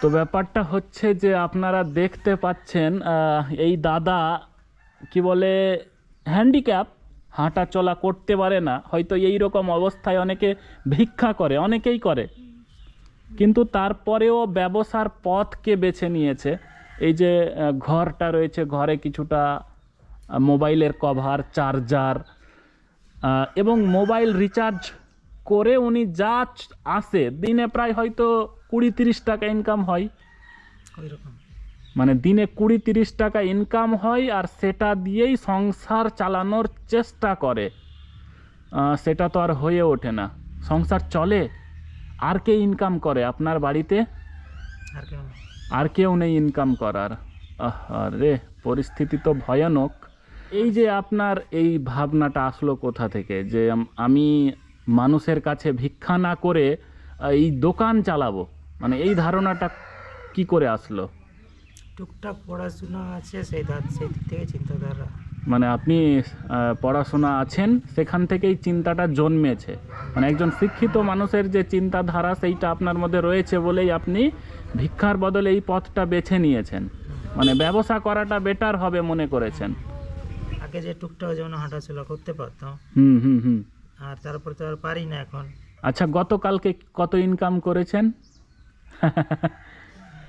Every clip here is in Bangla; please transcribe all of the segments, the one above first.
তো ব্যাপারটা হচ্ছে যে আপনারা দেখতে পাচ্ছেন এই দাদা কি বলে হ্যান্ডিক্যাপ, হাঁটা চলা করতে পারে না, হয়তো এই রকম অবস্থায় অনেকে ভিক্ষা করে, অনেকেই করে, কিন্তু তারপরেও ব্যবসার পথকে বেছে নিয়েছে। এই যে ঘরটা রয়েছে, ঘরে কিছুটা মোবাইলের কভার, চার্জার এবং মোবাইল রিচার্জ করে উনি যা আসে দিনে প্রায় হয়তো 20-30 টাকা ইনকাম হয়, মানে দিনে 20-30 টাকা ইনকাম হয়, আর সেটা দিয়েই সংসার চালানোর চেষ্টা করে। সেটা তো আর হয়ে ওঠে না, সংসার চলে। আর কে ইনকাম করে আপনার বাড়িতে? আর কেউ নেই ইনকাম করার। আরে পরিস্থিতি তো ভয়ানক। এই যে আপনার এই ভাবনাটা আসলো কোথা থেকে যে আমি মানুষের কাছে ভিক্ষা না করে এই দোকান চালাবো, মানে এই ধারণাটা কি করে আসলো? টুকটাক পড়াশোনা আছে সেই দিক থেকে চিন্তাধারা। মানে আপনি পড়াশোনা আছেন, সেখান থেকেই চিন্তাটা জন্মেছে, মানে একজন শিক্ষিত মানুষের যে চিন্তাধারা সেইটা আপনার মধ্যে রয়েছে বলেই আপনি ভিক্ষার বদলে এই পথটা বেছে নিয়েছেন, মানে ব্যবসা করাটা বেটার হবে মনে করেছেন। আগে যে টুকটাক যেমন হাঁটাচলা করতে পারতাম, আর তারপর তো আর পারি না এখন। আচ্ছা, গতকালকে কত ইনকাম করেছেন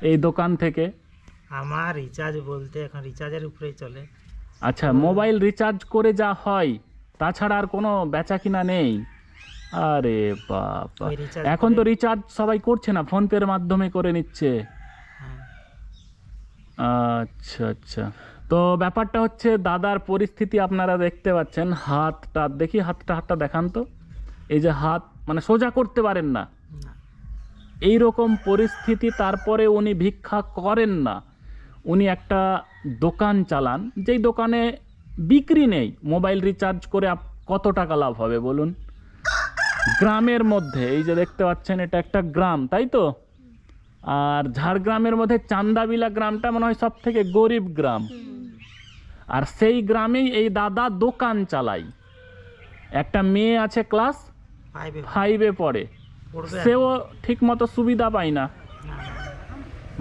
এই দোকান থেকে? আমার রিচার্জ বলতে এখন রিচার্জের উপরেই চলে। আচ্ছা, মোবাইল রিচার্জ করে যা হয়, তাছাড়া আর কোনো বেচা কিনা নেই? আরে বাবা, এখন তো রিচার্জ সবাই করছে না, ফোন পের মাধ্যমে করে নিচ্ছে। আচ্ছা আচ্ছা, তো ব্যাপারটা হচ্ছে দাদার পরিস্থিতি আপনারা দেখতে পাচ্ছেন। হাতটা দেখি, হাতটা দেখান তো। এই যে হাত, মানে সোজা করতে পারেন না, এই রকম পরিস্থিতি, তারপরে উনি ভিক্ষা করেন না, উনি একটা দোকান চালান, যেই দোকানে বিক্রি নেই। মোবাইল রিচার্জ করে কত টাকা লাভ হবে বলুন? গ্রামের মধ্যে, এই যে দেখতে পাচ্ছেন এটা একটা গ্রাম, তাই তো? আর ঝাড়গ্রামের মধ্যে চান্দাবিলা গ্রামটা মনে হয় সব থেকে গরিব গ্রাম, আর সেই গ্রামেই এই দাদা দোকান চালায়। একটা মেয়ে আছে ক্লাস 5-এ পড়ে, সেও ঠিক মতো সুবিধা পায় না।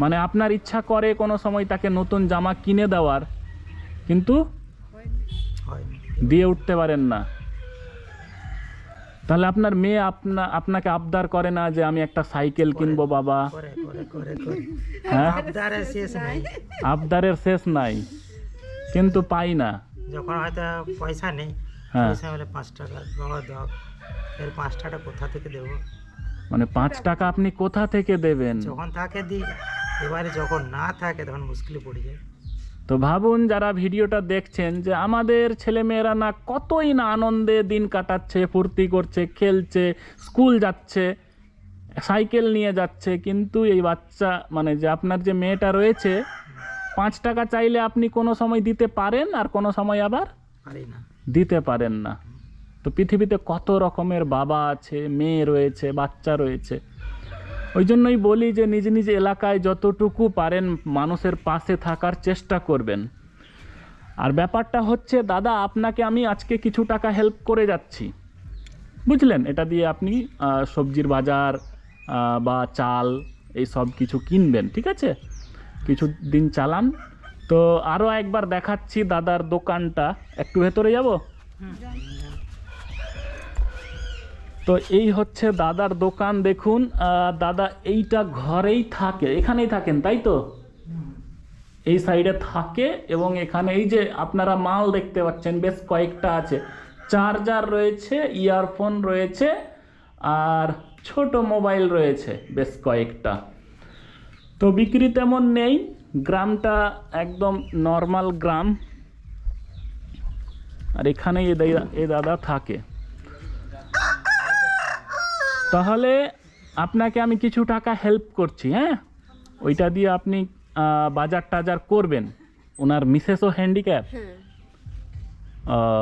মানে আপনার ইচ্ছা করে কোনো সময় তাকে নতুন জামা কিনে দেওয়ার, কিন্তু দিয়ে উঠতে পারেন না। তাহলে আপনার মেয়ে আপনাকে আবদার করে না যে আমি একটা সাইকেল কিনবো বাবা? হ্যাঁ, আবদারের শেষ নাই, কিন্তু পাই না। যখন হয়তো পয়সা নেই, পয়সা হলে 5 টাকা বাবা দাও, এর 5 টাকা কোথা থেকে দেবো? মানে 5 টাকা আপনি কোথা থেকে দেবেন? যখন থাকে দিই, এবারে যখন না থাকে তখন মুশকিলে পড়ে যায়। তো ভাবুন যারা ভিডিওটা দেখছেন, যে আমাদের ছেলেমেয়েরা না কতই না আনন্দে দিন কাটাচ্ছে, ফুর্তি করছে, খেলছে, স্কুল যাচ্ছে, সাইকেল নিয়ে যাচ্ছে, কিন্তু এই বাচ্চা, মানে যে আপনার যে মেয়েটা রয়েছে, 5 টাকা চাইলে আপনি কোনো সময় দিতে পারেন, আর কোনো সময় আবার দিতে পারেন না। তো পৃথিবীতে কত রকমের বাবা আছে, মেয়ে রয়েছে, বাচ্চা রয়েছে। ওই জন্যই বলি যে নিজ নিজ এলাকায় যতটুকু পারেন মানুষের পাশে থাকার চেষ্টা করবেন। আর ব্যাপারটা হচ্ছে দাদা, আপনাকে আমি আজকে কিছু টাকা হেল্প করে যাচ্ছি, বুঝলেন? এটা দিয়ে আপনি সবজির বাজার বা চাল এই সব কিছু কিনবেন, ঠিক আছে? কিছু দিন চালান। তো আরও একবার দেখাচ্ছি দাদার দোকানটা, একটু ভেতরে যাব। তো এই হচ্ছে দাদার দোকান, দেখুন। দাদা এইটা ঘরেই থাকে, এখানেই থাকেন তাই তো? এই সাইডে থাকে, এবং এখানে এই যে আপনারা মাল দেখতে পাচ্ছেন বেশ কয়েকটা আছে, চার্জার রয়েছে, ইয়ারফোন রয়েছে, আর ছোট মোবাইল রয়েছে বেশ কয়েকটা। তো বিক্রি তেমন নেই, গ্রামটা একদম নর্মাল গ্রাম, আর এখানে এই দাদা থাকে। তাহলে আপনাকে আমি কিছু টাকা হেল্প করছি, হ্যাঁ? ওইটা দিয়ে আপনি বাজার টাজার করবেন। ওনার মিসেসও হ্যান্ডিক্যাপ।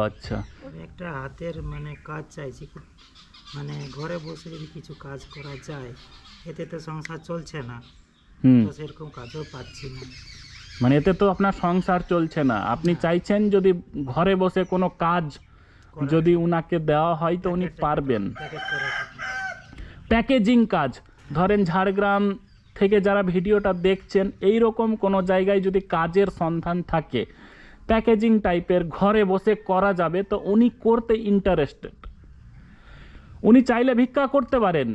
আচ্ছা, একটা হাতের মানে কাজ চাইছি, মানে ঘরে বসে যদি কিছু কাজ করা যায়, এতে তো সংসার চলছে না, তো সেরকম কাজও পাচ্ছি না। মানে এতে তো আপনার সংসার চলছে না, আপনি চাইছেন যদি ঘরে বসে কোনো কাজ যদি উনাকে দেওয়া হয় তো উনি পারবেন। প্যাকেজিং কাজ, ধরেন ঝাড়গ্রাম থেকে যারা ভিডিওটা দেখছেন, এই রকম কোনো জায়গায় যদি কাজের সন্ধান থাকে প্যাকেজিং টাইপের, ঘরে বসে করা যাবে, তো উনি করতে ইন্টারেস্টেড। উনি চাইলে ভিক্ষা করতে পারেন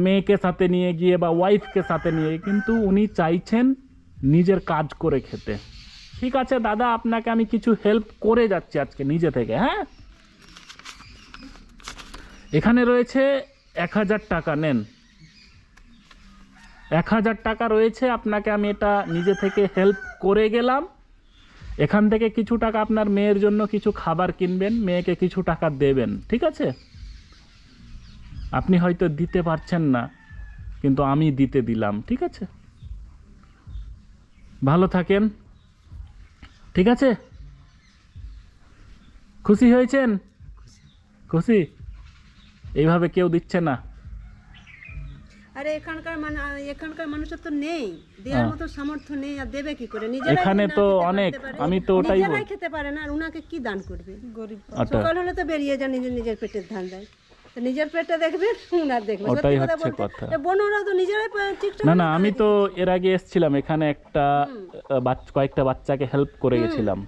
মেয়েকে সাথে নিয়ে গিয়ে বা ওয়াইফকে সাথে নিয়ে, কিন্তু উনি চাইছেন নিজের কাজ করে খেতে। ঠিক আছে দাদা, আপনাকে আমি কিছু হেল্প করে যাচ্ছি আজকে নিজে থেকে। হ্যাঁ, এখানে রয়েছে 1000 টাকা, নেন 1000 টাকা রয়েছে, আপনাকে আমি এটা নিজে থেকে হেল্প করে গেলাম। এখান থেকে কিছু টাকা আপনার মেয়ের জন্য কিছু খাবার কিনবেন, মেয়েকে কিছু টাকা দেবেন, ঠিক আছে? আপনি হয়তো দিতে পারছেন না, কিন্তু আমি দিতে দিলাম, ঠিক আছে? ভালো থাকেন, ঠিক আছে? খুশি হয়েছেন? খুশি? এইভাবে কেউ দিচ্ছে না। আরে এখানকার মানুষের তো নেই, দেওয়ার মতো সামর্থ্য নেই, আর দেবে কি করে? নিজেরাই এখানে না তো খেতে অনেক, পারতে পারে, আমি তো ওটাই নিজেরাই খেতে পারে না, আর উনাকে কি দান করবে? গরিব আচ্ছা, সকাল হলে তো বেরিয়ে যায় নিজের পেটের ধান দেয়, তো নিজের পেটটা দেখবে, উনার দেখবে। ওটাই সত্যি কথা হচ্ছে বলতে, কথা। এ বোনরা তো নিজেরাই ঠিকঠাক না না, আমি তো এর আগে এসেছিলাম এখানে, একটা কয়েকটা বাচ্চাকে হেল্প করে গেছিলাম।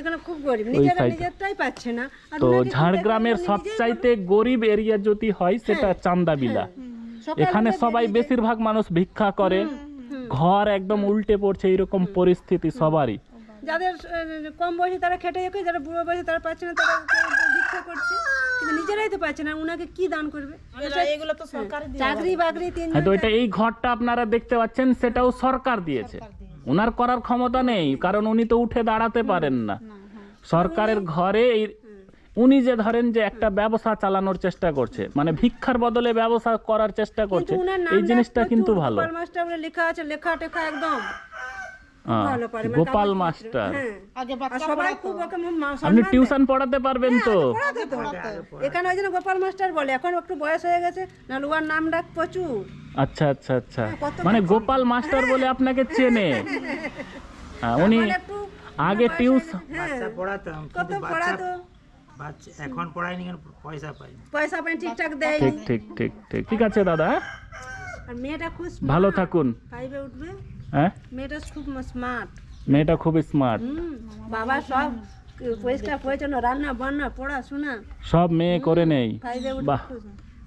এখানে খুব গরিব, ওই নিজেরা side এ। নিজেরটাই পাচ্ছে না। আর তো উনাকে কি ঝাড়গ্রামের দেখবে? সবচাইতে গরিব এরিয়া যদি হয় সেটা চান্দাবিলা। সকাল এখানে হলে সবাই বেরিয়ে বেশিরভাগ মানুষ ভিক্ষা করে, ঘর একদম উল্টে পড়ছে, এইরকম পরিস্থিতি সবারই। যাদের কম বয়সী তারা খেটে যাচ্ছে, যারা বুড়ো বয়সী তারা পাচ্ছে না, তারা ভিক্ষা করছে, কিন্তু নিজেরাই তো পাচ্ছে না, উনাকে কি দান করবে? এগুলো তো সরকারি চাকরি বাকরি হ্যাঁ, তো এটা এই ঘরটা আপনারা দেখতে পাচ্ছেন, সেটাও সরকার দিয়েছে। ওনার করার ক্ষমতা নেই, কারণ উনি তো উঠে দাঁড়াতে পারেন না। সরকারের ঘরে উনি যে ধরেন যে একটা ব্যবসা চালানোর চেষ্টা করছে, মানে ভিক্ষার বদলে ব্যবসা করার চেষ্টা করছে, উনার নাম এই জিনিসটা কিন্তু ভালো। গোপাল মাস্টার বলে লেখা আছে, লেখা টেখা একদম ভালো পারে, মানে গোপাল কাগজপত্র। মাস্টার, হ্যাঁ, আগে আর বাচ্চা সবাই খুব ওকে আপনি টিউশন পড়াতে পারবেন তো? পড়াতে তো। এখানে ওই জন্য গোপাল মাস্টার বলে, এখন একটু বয়স হয়ে গেছে, নাহলে ওর নাম ডাক প্রচুর। আচ্ছা আচ্ছা আচ্ছা, কত মানে গোপাল মাস্টার বলে আপনাকে চেনে। হ্যাঁ, উনি এখন একটু আগে টিউশন, বাচ্চা পড়াতাম, কত কিন্তু পড়াতো, বাচ্চা এখন পড়াইনি, কেন পয়সা পাই। পয়সা পাই ঠিকঠাক দেয়। ঠিক ঠিক ঠিক ঠিক, ঠিক আছে দাদা, হ্যাঁ? আর মেয়েটা খুব ভালো থাকুন। 5-এ উঠবে, হ্যাঁ, মেয়েটা খুব স্মার্ট। মেয়েটা খুব স্মার্ট, বাবা সব পরিষ্কার পরিচ্ছন্ন, রান্না বান্না পড়াশোনা সব মেয়ে করে নেই। 5-এ উঠবে বাহ, খুব।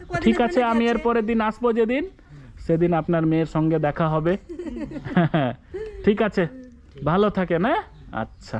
কদিন ঠিক আছে, এখানে আমি গেছে। এর পরের দিন আসবো, যেদিন সেদিন আপনার মেয়ের সঙ্গে দেখা হবে। ঠিক আছে, ভালো থাকেন, হ্যাঁ? আচ্ছা।